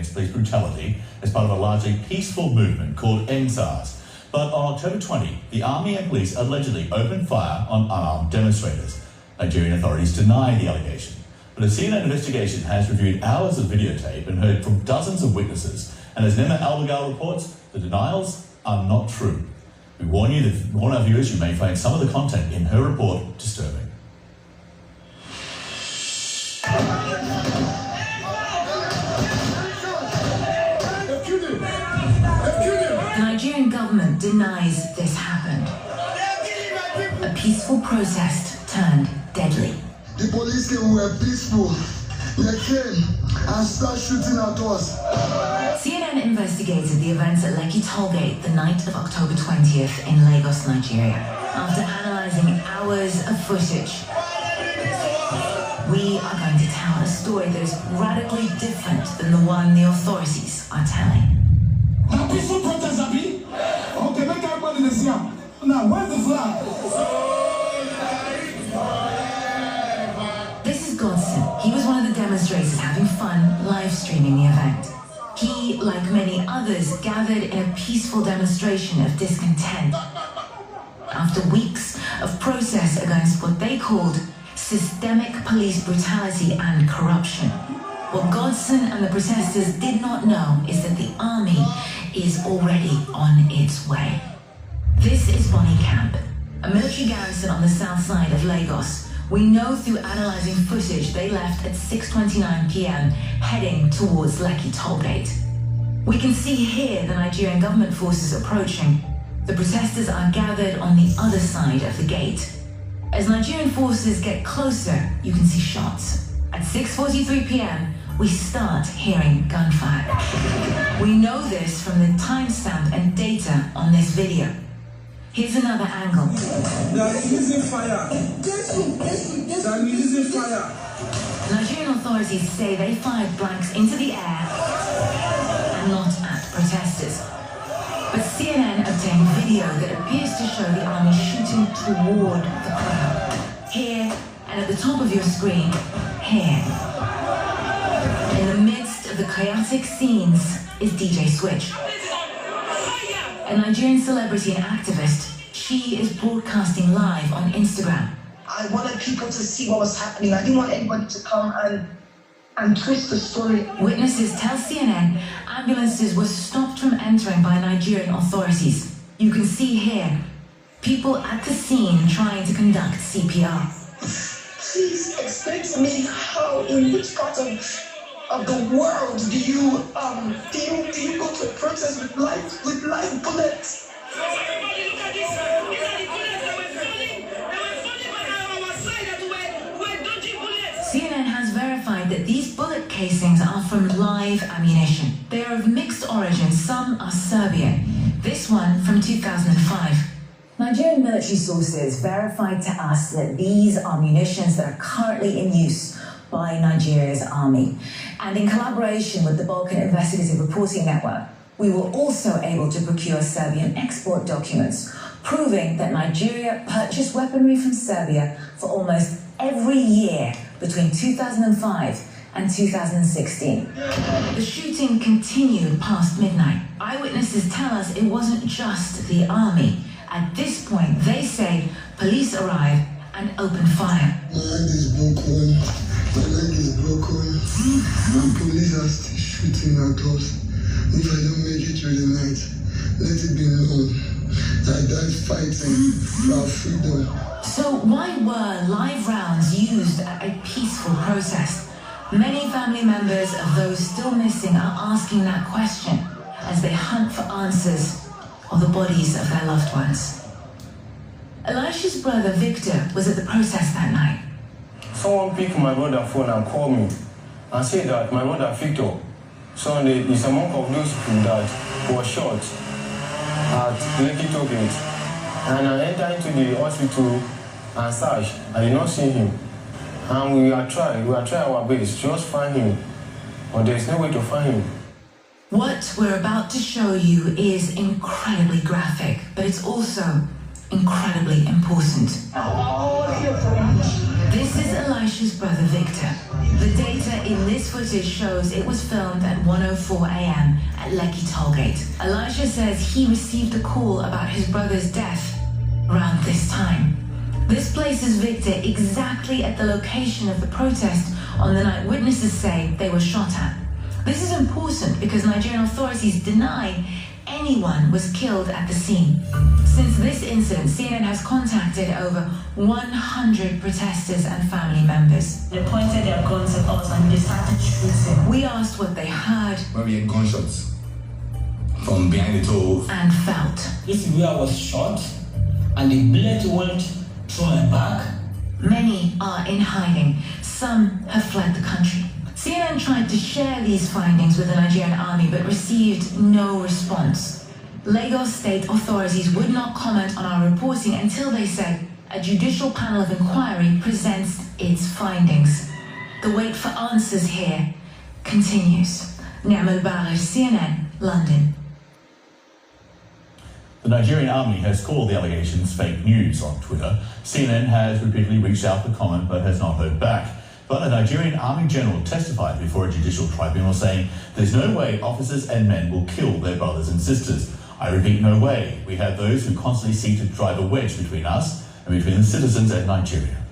against police brutality as part of a largely peaceful movement called EndSARS. But on October 20, the army and police allegedly opened fire on unarmed demonstrators. Nigerian authorities deny the allegation. But a CNN investigation has reviewed hours of videotape and heard from dozens of witnesses. And as Nema Albagal reports, the denials are not true. We warn our viewers you may find some of the content in her report disturbing. The Nigerian government denies this happened. A peaceful protest turned deadly. The police came, we were peaceful. They came and started shooting at us. CNN investigated the events at Lekki Tollgate the night of October 20th in Lagos, Nigeria. After analysing hours of footage, we are going to tell a story that is radically different than the one the authorities are telling. A peaceful protest, Abi? Okay, make everybody listen. Now, where's the flag? This is Godson. He was one of the demonstrators having fun live streaming the event. He, like many others, gathered in a peaceful demonstration of discontent after weeks of protest against what they called systemic police brutality and corruption. What Godson and the protesters did not know is that the army is already on its way. This is Bonny Camp, a military garrison on the south side of Lagos. We know through analysing footage they left at 6:29 p.m. heading towards Lekki Tollgate. We can see here the Nigerian government forces approaching. The protesters are gathered on the other side of the gate. As Nigerian forces get closer, you can see shots. At 6:43 p.m., we start hearing gunfire. We know this from the timestamp and data on this video. Here's another angle. They are using fire. They are using fire. Nigerian authorities say they fired blanks into the air and not at protesters. But CNN obtained video that appears to show the army shooting toward the crowd. Here, and at the top of your screen, here. In the midst of the chaotic scenes is DJ Switch, a Nigerian celebrity and activist. She is broadcasting live on Instagram. I wanted people to see what was happening. I didn't want anybody to come and twist the story. Witnesses tell CNN ambulances were stopped from entering by Nigerian authorities. You can see here people at the scene trying to conduct CPR. Please explain to me how, in which part of the world do you go to a protest with live bullets? CNN has verified that these bullet casings are from live ammunition. They are of mixed origin, some are Serbian. This one from 2005. Nigerian military sources verified to us that these are munitions that are currently in use by Nigeria's army. And in collaboration with the Balkan Investigative Reporting Network, we were also able to procure Serbian export documents, proving that Nigeria purchased weaponry from Serbia for almost every year between 2005 and 2016. The shooting continued past midnight. Eyewitnesses tell us it wasn't just the army. At this point, they say police arrived and opened fire. My leg is broken. And police are still shooting at us. If I don't make it through the night, let it be known. I died fighting for our freedom. So why were live rounds used at a peaceful protest? Many family members of those still missing are asking that question as they hunt for answers or the bodies of their loved ones. Elisha's brother Victor was at the protest that night. Someone picked my brother's phone and called me and said that my brother Victor Sunday is among of those people that were shot at Lekki Tollgate. And I entered into the hospital and searched. I did not see him. And we are trying our best to just find him. But there is no way to find him. What we're about to show you is incredibly graphic, but it's also incredibly important. This is Elisha's brother Victor. The data in this footage shows it was filmed at 1:04 a.m. at Lekki Tollgate. Elisha says he received a call about his brother's death around this time. This places Victor exactly at the location of the protest on the night witnesses say they were shot at. This is important because Nigerian authorities deny anyone was killed at the scene. Since this incident, CNN has contacted over 100 protesters and family members. They pointed their guns at us and they started shooting. We asked what they heard. When we had gunshots from behind the toll and felt. This is where I was shot and the bullet went through my back. Many are in hiding. Some have fled the country. CNN tried to share these findings with the Nigerian army but received no response. Lagos state authorities would not comment on our reporting until they said a judicial panel of inquiry presents its findings. The wait for answers here continues. Niamel Barish, CNN, London. The Nigerian army has called the allegations fake news on Twitter. CNN has repeatedly reached out for comment but has not heard back. But a Nigerian army general testified before a judicial tribunal saying there's no way officers and men will kill their brothers and sisters. I repeat, no way. We have those who constantly seek to drive a wedge between us and between the citizens and Nigeria.